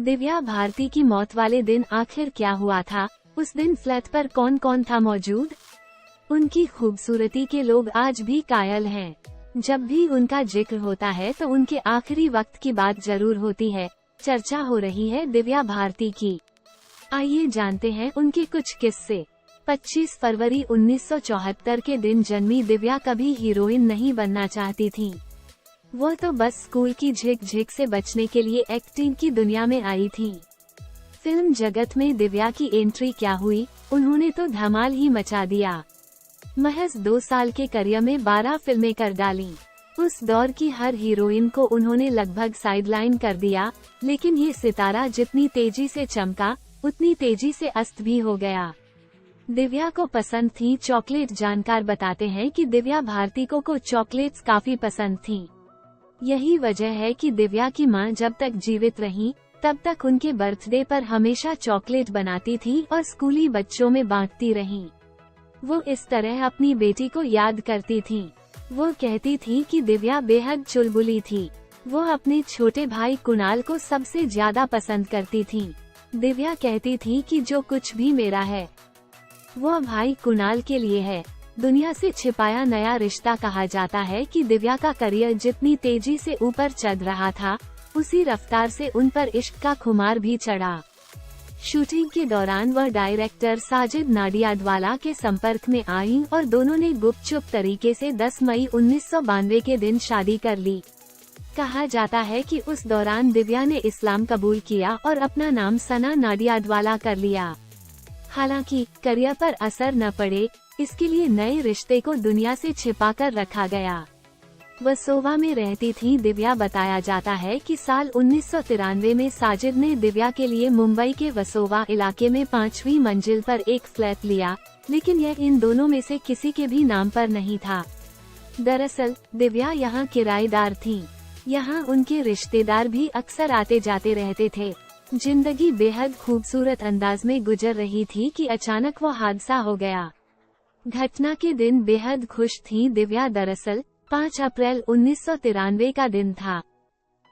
दिव्या भारती की मौत वाले दिन आखिर क्या हुआ था? उस दिन फ्लैट पर कौन कौन था मौजूद? उनकी खूबसूरती के लोग आज भी कायल हैं। जब भी उनका जिक्र होता है तो उनके आखिरी वक्त की बात जरूर होती है। चर्चा हो रही है दिव्या भारती की। आइए जानते हैं उनके कुछ किस्से। 25 फरवरी 1974 के दिन जन्मी दिव्या कभी हीरोइन नहीं बनना चाहती थीं। वो तो बस स्कूल की झिक झिक से बचने के लिए एक्टिंग की दुनिया में आई थीं। फिल्म जगत में दिव्या की एंट्री क्या हुई, उन्होंने तो धमाल ही मचा दिया। महज 2 साल के करियर में 12 फिल्में कर डालीं। उस दौर की हर हीरोइन को उन्होंने लगभग साइडलाइन कर दिया, लेकिन ये सितारा जितनी तेजी से चमका, उतनी तेजी से अस्त भी हो गया। दिव्या को पसंद थी चॉकलेट। जानकार बताते हैं कि दिव्या भारती को चॉकलेट्स काफी पसंद थीं। यही वजह है कि दिव्या की मां जब तक जीवित रहीं, तब तक उनके बर्थडे पर हमेशा चॉकलेट बनाती थी और स्कूली बच्चों में बांटती रहीं। वो इस तरह अपनी बेटी को याद करती थीं। वो कहती थी कि दिव्या बेहद चुलबुली थी। वो अपने छोटे भाई कुणाल को सबसे ज्यादा पसंद करती थीं। दिव्या कहती थी कि जो कुछ भी मेरा है वो भाई कुणाल के लिए है। दुनिया से छिपाया नया रिश्ता कहा जाता है कि दिव्या का करियर जितनी तेजी से ऊपर चढ़ रहा था, उसी रफ्तार से उन पर इश्क का खुमार भी चढ़ा। शूटिंग के दौरान वह डायरेक्टर साजिद नाडियाडवाला के संपर्क में आईं और दोनों ने गुपचुप तरीके से 10 मई 1992 के दिन शादी कर ली। कहा जाता है कि उस दौरान दिव्या ने इस्लाम कबूल किया और अपना नाम सना नाडियाडवाला कर लिया। हालांकि करियर पर असर न पड़े, इसके लिए नए रिश्ते को दुनिया से छिपाकर रखा गया। वसोवा में रहती थी दिव्या। बताया जाता है कि साल 1993 में साजिद ने दिव्या के लिए मुंबई के वसोवा इलाके में 5वीं मंजिल पर एक फ्लैट लिया, लेकिन यह इन दोनों में से किसी के भी नाम पर नहीं था। दरअसल दिव्या यहाँ किराएदार थीं। यहाँ उनके रिश्तेदार भी अक्सर आते जाते रहते थे। जिंदगी बेहद खूबसूरत अंदाज में गुजर रही थी कि अचानक वो हादसा हो गया। घटना के दिन बेहद खुश थी दिव्या। दरअसल 5 अप्रैल 1993 का दिन था।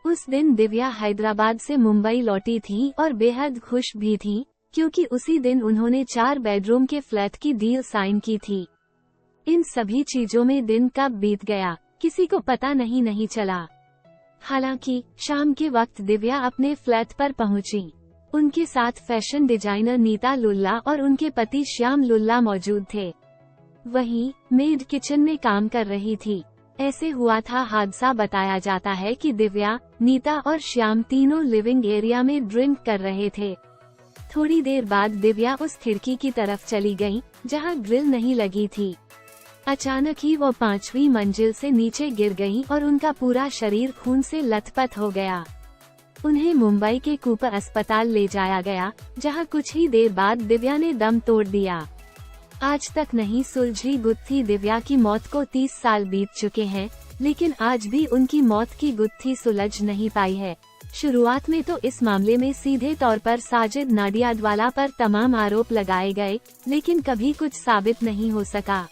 उस दिन दिव्या हैदराबाद से मुंबई लौटी थी और बेहद खुश भी थी, क्योंकि उसी दिन उन्होंने 4 बेडरूम के फ्लैट की डील साइन की थी। इन सभी चीजों में दिन कब बीत गया, किसी को पता नहीं चला। हालांकि शाम के वक्त दिव्या अपने फ्लैट पर पहुंची। उनके साथ फैशन डिजाइनर नीता लुल्ला और उनके पति श्याम लुल्ला मौजूद थे। वहीं मेड किचन में काम कर रही थी। ऐसे हुआ था हादसा। बताया जाता है कि दिव्या, नीता और श्याम तीनों लिविंग एरिया में ड्रिंक कर रहे थे। थोड़ी देर बाद दिव्या उस खिड़की की तरफ चली गईं, जहां ग्रिल नहीं लगी थी। अचानक ही वो 5वीं मंजिल से नीचे गिर गईं और उनका पूरा शरीर खून से लथपथ हो गया। उन्हें मुंबई के कूपर अस्पताल ले जाया गया, जहां कुछ ही देर बाद दिव्या ने दम तोड़ दिया। आज तक नहीं सुलझी गुत्थी। दिव्या की मौत को 30 साल बीत चुके हैं, लेकिन आज भी उनकी मौत की गुत्थी सुलझ नहीं पाई है। शुरुआत में तो इस मामले में सीधे तौर पर साजिद नाडियाडवाला पर तमाम आरोप लगाए गए, लेकिन कभी कुछ साबित नहीं हो सका।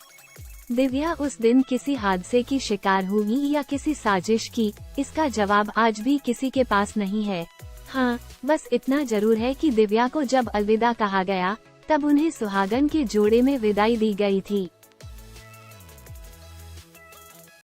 दिव्या उस दिन किसी हादसे की शिकार हुई या किसी साजिश की, इसका जवाब आज भी किसी के पास नहीं है। हाँ, बस इतना जरूर है कि दिव्या को जब अलविदा कहा गया, तब उन्हें सुहागन के जोड़े में विदाई दी गई थी।